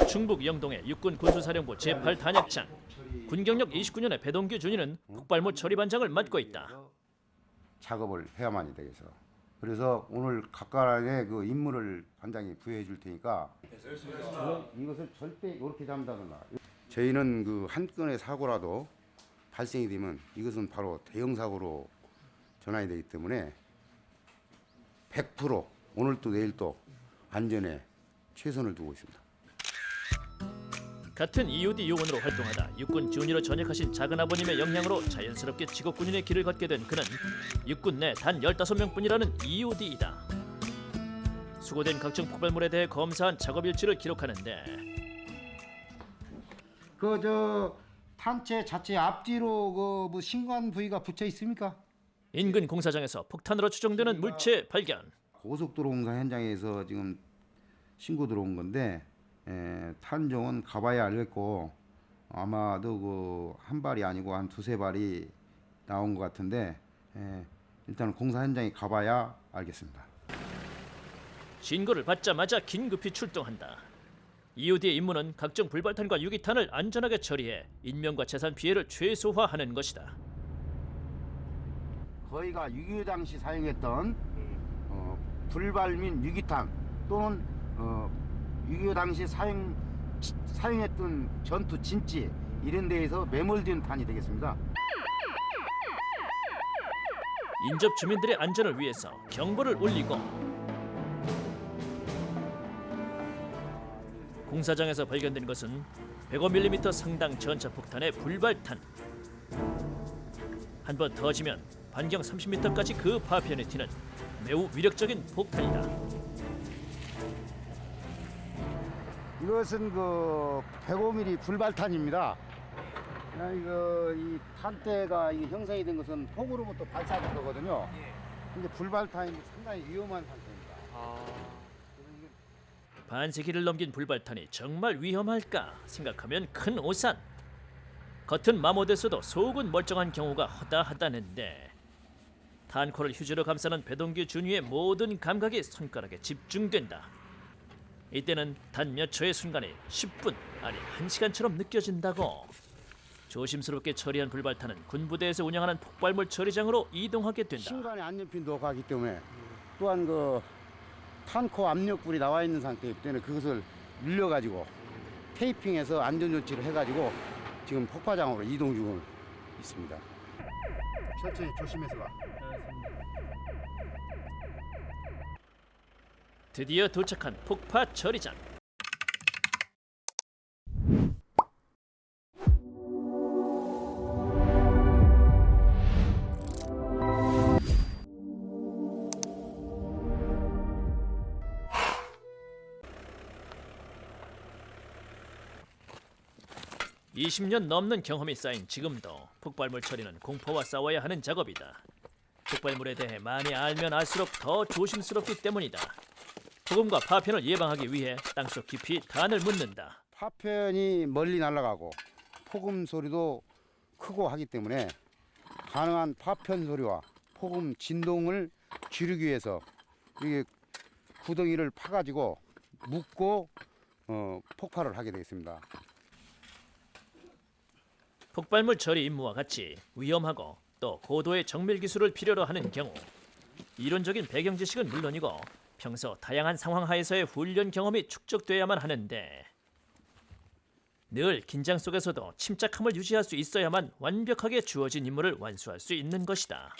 충북 영동의 육군 군수사령부 제8단약장. 군경력 29년의 배동규 준이는 폭발물 처리 반장을 맡고 있다. 작업을 해야만이 되겠어. 그래서 오늘 각각의 그 임무를 반장이 부여해 줄 테니까 이것을 절대 이렇게 잠다거나. 저희는 그 한 건의 사고라도 발생이 되면 이것은 바로 대형 사고로 전환이 되기 때문에 100% 오늘도 내일도 안전에 최선을 두고 있습니다. 같은 EOD 요원으로 활동하다 육군 준위로 전역하신 작은아버님의 영향으로 자연스럽게 직업군인의 길을 걷게 된 그는 육군 내 단 15명뿐이라는 EOD이다. 수거된 각종 폭발물에 대해 검사한 작업 일지를 기록하는데 탄체 자체 앞뒤로 뭐 신관 부위가 붙여 있습니까? 인근 공사장에서 폭탄으로 추정되는 물체 발견. 고속도로 공사 현장에서 지금 신고 들어온 건데 탄종은 가봐야 알겠고 아마도 그 한 발이 아니고 한 두세 발이 나온 것 같은데 일단 공사 현장에 가봐야 알겠습니다. 신고를 받자마자 긴급히 출동한다. EOD의 임무는 각종 불발탄과 유기탄을 안전하게 처리해 인명과 재산 피해를 최소화하는 것이다. 거기가 6.25 당시 사용했던 불발 및 유기탄 또는 6.25 당시 사용했던 전투 진지 이런 데에서 매몰된 탄이 되겠습니다. 인접 주민들의 안전을 위해서 경보를 울리고 공사장에서 발견된 것은 105mm 상당 전차폭탄의 불발탄. 한번 터지면 반경 30m까지 그 파편이 튀는 매우 위력적인 폭탄이다. 이것은 그 105mm 불발탄입니다. 이 탄대가 형성이 된 것은 폭으로부터 발사된 거거든요. 근데 불발탄이 상당히 위험한 상태입니다. 반세기를 넘긴 불발탄이 정말 위험할까 생각하면 큰 오산. 겉은 마모됐어도 속은 멀쩡한 경우가 허다하다는데 탄코를 휴지로 감싸는 배동규 준위의 모든 감각이 손가락에 집중된다. 이때는 단 몇 초의 순간이 10분 아니 1시간처럼 느껴진다고. 조심스럽게 처리한 불발탄은 군부대에서 운영하는 폭발물 처리장으로 이동하게 된다. 신관에 안전핀도 가기 때문에 또한 그 탄코 압력불이 나와 있는 상태이기 때문에 그것을 늘려가지고 테이핑해서 안전조치를 해가지고 지금 폭파장으로 이동 중에 있습니다. 천천히 조심해서 가. 드디어 도착한 폭파 처리장. (20년) 넘는 경험이 쌓인 지금도 폭발물 처리는 공포와 싸워야 하는 작업이다. 폭발물에 대해 많이 알면 알수록 더 조심스럽기 때문이다. 폭음과 파편을 예방하기 위해 땅속 깊이 단을 묻는다. 파편이 멀리 날아가고 폭음 소리도 크고 하기 때문에 가능한 파편 소리와 폭음 진동을 줄이기 위해서 이게 구덩이를 파가지고 묻고 폭발을 하게 되어 있습니다. 폭발물 처리 임무와 같이 위험하고 또 고도의 정밀 기술을 필요로 하는 경우 이론적인 배경 지식은 물론이고 평소 다양한 상황 하에서의 훈련 경험이 축적돼야만 하는데 늘 긴장 속에서도 침착함을 유지할 수 있어야만 완벽하게 주어진 임무를 완수할 수 있는 것이다.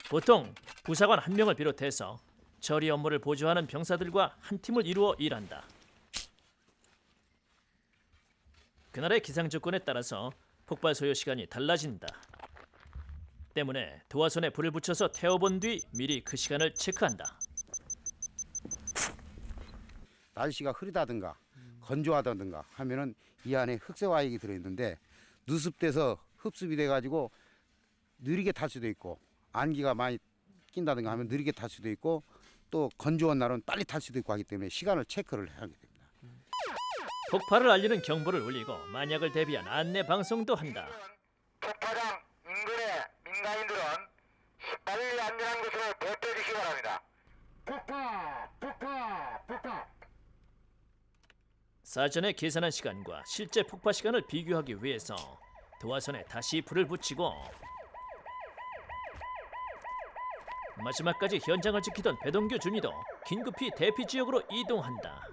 보통 부사관 1명을 비롯해서 처리 업무를 보조하는 병사들과 한 팀을 이루어 일한다. 그날의 기상 조건에 따라서 폭발 소요 시간이 달라진다. 때문에 도화선에 불을 붙여서 태워본 뒤 미리 그 시간을 체크한다. 날씨가 흐리다든가 건조하다든가 하면은 이 안에 흑색화액이 들어있는데 누습돼서 흡수이 돼가지고 느리게 탈 수도 있고 안기가 많이 낀다든가 하면 느리게 탈 수도 있고 또 건조한 날은 빨리 탈 수도 있고 하기 때문에 시간을 체크를 해야 됩니다. 폭발을 알리는 경보를 울리고 만약을 대비한 안내 방송도 한다. 폭파장 인근의 민간인들은 빨리 안전한 곳으로 대피해 주시기 바랍니다. 폭파! 폭파! 폭파! 사전에 계산한 시간과 실제 폭파 시간을 비교하기 위해서 도화선에 다시 불을 붙이고 마지막까지 현장을 지키던 배동규 준이도 긴급히 대피 지역으로 이동한다.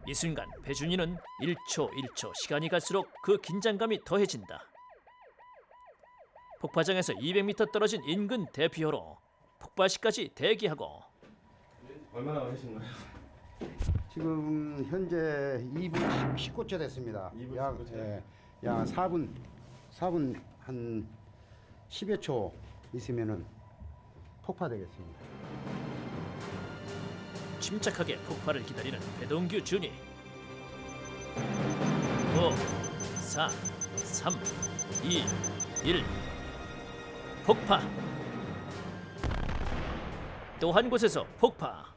이 순간 배준이는 1초 시간이 갈수록 그 긴장감이 더해진다. 폭파장에서 200m 떨어진 인근 대피호로 폭파 시까지 대기하고 얼마나 걸리신가요? 지금 현재 2분 19초 됐습니다. 2분 약, 19초. 예, 약 4분 한 10여 초 있으면은 폭파되겠습니다. 침착하게 폭파를 기다리는 배동규 준이 5, 4, 3, 2, 1 폭파. 또 한 곳에서 폭파.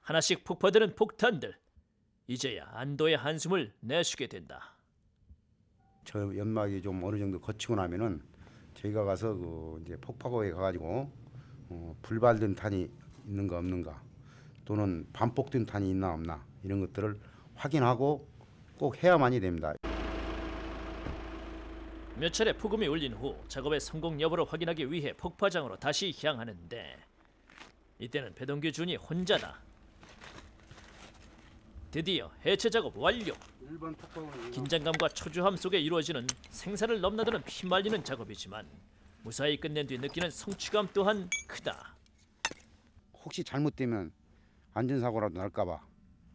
하나씩 폭파되는 폭탄들. 이제야 안도의 한숨을 내쉬게 된다. 저 연막이 좀 어느 정도 거치고 나면은 저희가 가서 그 이제 폭파구에 가가지고 불발된 탄이 있는가 없는가 또는 반폭된 탄이 있나 없나 이런 것들을 확인하고 꼭 해야만이 됩니다. 몇 차례 폭음이 울린 후 작업의 성공 여부를 확인하기 위해 폭파장으로 다시 향하는데 이때는 배동규 준이 혼자다. 드디어 해체 작업 완료. 긴장감과 초조함 속에 이루어지는 생사를 넘나드는 피말리는 작업이지만 무사히 끝낸 뒤 느끼는 성취감 또한 크다. 혹시 잘못되면 안전사고라도 날까봐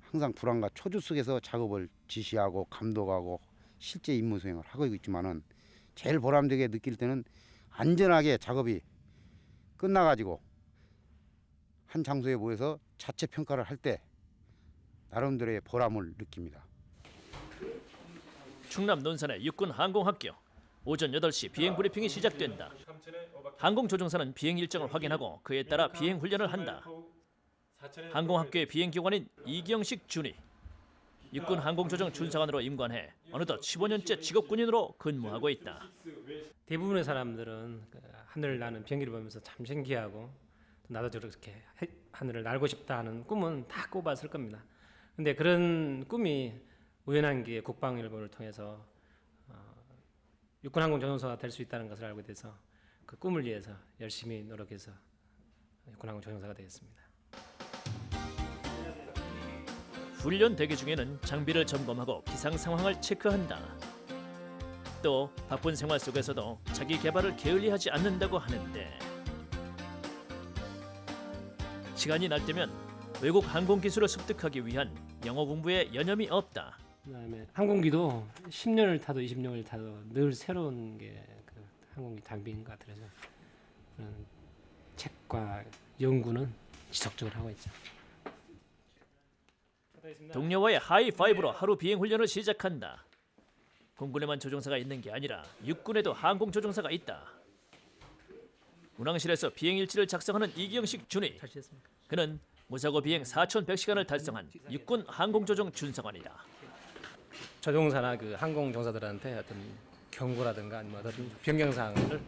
항상 불안과 초조 속에서 작업을 지시하고 감독하고 실제 임무 수행을 하고 있지만은 제일 보람되게 느낄 때는 안전하게 작업이 끝나가지고 한 장소에 모여서 자체 평가를 할 때 나름대로의 보람을 느낍니다. 충남 논산의 육군 항공학교 오전 8시 비행 브리핑이 시작된다. 항공조종사는 비행 일정을 확인하고 그에 따라 비행 훈련을 한다. 항공학교의 비행기관인 이경식 준이 육군 항공조종 준사관으로 임관해 어느덧 15년째 직업군인으로 근무하고 있다. 대부분의 사람들은 그 하늘을 나는 비행기를 보면서 참 신기하고 나도 저렇게 하늘을 날고 싶다 하는 꿈은 다 꼽았을 겁니다. 근데 그런 꿈이 우연한 게 국방일보를 통해서 육군항공조종사가 될 수 있다는 것을 알게 돼서 그 꿈을 위해서 열심히 노력해서 육군항공조종사가 되었습니다. 훈련 대기 중에는 장비를 점검하고 기상 상황을 체크한다. 또 바쁜 생활 속에서도 자기 개발을 게을리하지 않는다고 하는데 시간이 날 때면 외국 항공 기술을 습득하기 위한 영어 공부에 여념이 없다. 그다음에 항공기도 10년을 타도 20년을 타도 늘 새로운 게 그 항공기 장비인 것 같아서 그런 책과 연구는 지속적으로 하고 있죠. 동료와의 하이파이브로 하루 비행 훈련을 시작한다. 공군에만 조종사가 있는 게 아니라 육군에도 항공 조종사가 있다. 운항실에서 비행 일지를 작성하는 이경식 준이. 그는 무사고 비행 4,100시간을 달성한 육군 항공조종 준사관이다. 조종사나 그 항공종사들한테 어떤 경고라든가 아니면 어떤 변경 사항을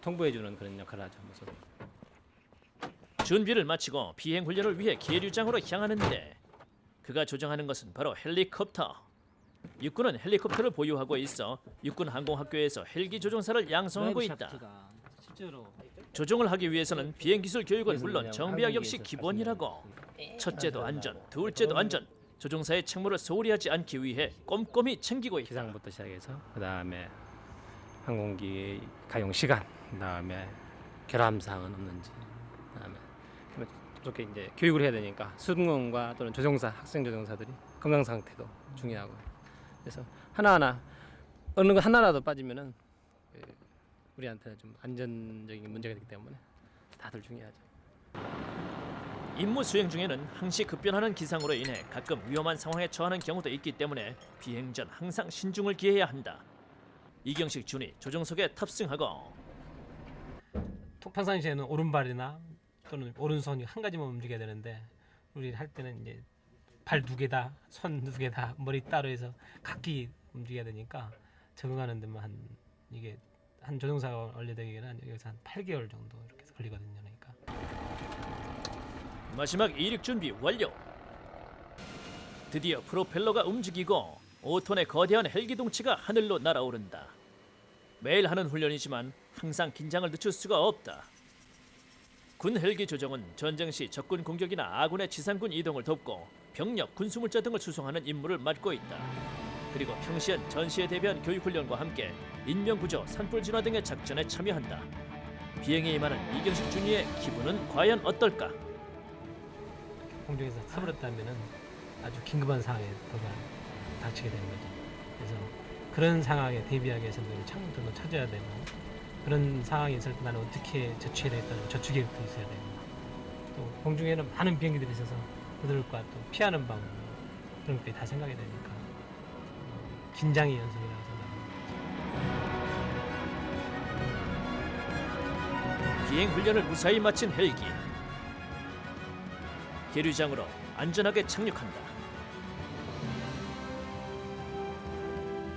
통보해주는 그런 역할을 하죠. 준비를 마치고 비행 훈련을 위해 계류장으로 향하는데 그가 조종하는 것은 바로 헬리콥터. 육군은 헬리콥터를 보유하고 있어 육군 항공학교에서 헬기 조종사를 양성하고 있다. 조종을 하기 위해서는 비행 기술 교육은 물론 정비학 역시 기본이라고. 첫째도 안전, 둘째도 안전. 조종사의 책무를 소홀히 하지 않기 위해 꼼꼼히 챙기고 있다. 기상부터 시작해서 그다음에 항공기 가용 시간, 그다음에 결함 사항은 없는지, 그다음에 그렇게 이제 교육을 해야 되니까 승무원과 또는 조종사, 학생 조종사들이 건강 상태도 중요하고 그래서 하나하나 어느 거 하나라도 빠지면은 우리한테는 좀 안전적인 문제가 되기 때문에 다들 중요하죠. 임무 수행 중에는 항시 급변하는 기상으로 인해 가끔 위험한 상황에 처하는 경우도 있기 때문에 비행 전 항상 신중을 기해야 한다. 이경식 준이 조종석에 탑승하고 평상시에는 오른발이나 또는 오른손이 한 가지만 움직여야 되는데 우리 할 때는 이제 발 두 개다, 손 두 개다, 머리 따로 해서 각기 움직여야 되니까 적응하는 데만 이게 한 조종사가 원래되기에는 여기서 한 8개월 정도 이렇게 걸리거든요. 그러니까 마지막 이륙 준비 완료. 드디어 프로펠러가 움직이고 5톤의 거대한 헬기 동체가 하늘로 날아오른다. 매일 하는 훈련이지만 항상 긴장을 늦출 수가 없다. 군 헬기 조정은 전쟁 시 적군 공격이나 아군의 지상군 이동을 돕고 병력, 군수물자 등을 수송하는 임무를 맡고 있다. 그리고 평시엔 전시에 대비한 교육훈련과 함께 인명구조, 산불 진화 등의 작전에 참여한다. 비행에 임하는 이경식 중위의 기분은 과연 어떨까? 공중에서 타버렸다면은 아주 긴급한 상황에 닥치게 되는 거죠. 그래서 그런 상황에 대비하기 위해서는 창문들도 찾아야 되고, 그런 상황이 있을 때 나는 어떻게 저취해야 되겠다는 저축 계획도 있어야 되고, 또 공중에는 많은 비행기들이 있어서 그들과 또 피하는 방법, 그런 것들이 다 생각이 되니까 긴장의 연습이라고 생각합니다. 비행 훈련을 무사히 마친 헬기. 계류장으로 안전하게 착륙한다.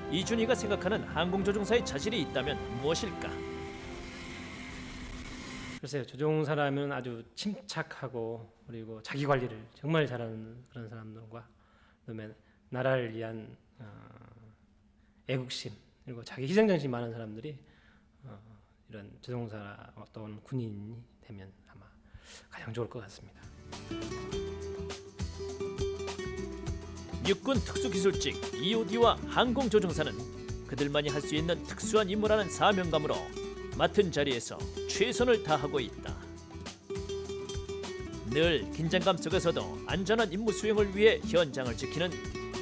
이준희가 생각하는 항공조종사의 자질이 있다면 무엇일까? 글쎄요, 조종사라면 아주 침착하고 그리고 자기 관리를 정말 잘하는 그런 사람들과, 그다음에 나라를 위한 애국심 그리고 자기 희생 정신이 많은 사람들이 이런 조종사 또는 군인이 되면 아마 가장 좋을 것 같습니다. 육군 특수기술직 EOD와 항공조종사는 그들만이 할 수 있는 특수한 임무라는 사명감으로 맡은 자리에서 최선을 다하고 있다. 늘 긴장감 속에서도 안전한 임무 수행을 위해 현장을 지키는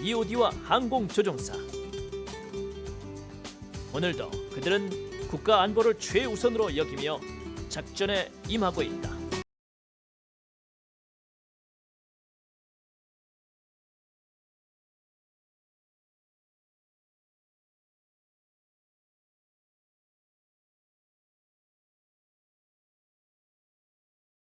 EOD와 항공조종사. 오늘도 그들은 국가 안보를 최우선으로 여기며 작전에 임하고 있다.